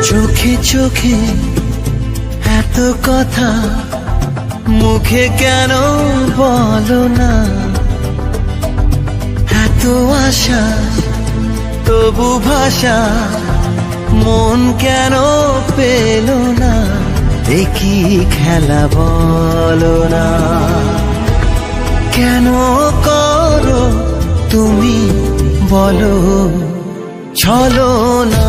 চোখে চোখে এত কথা মুখে কেন বলো না, এত আশা তবু ভাষা মন কেন পেল না, দেখি খেলা বলো না, কেন করো তুমি বলো ছলো না।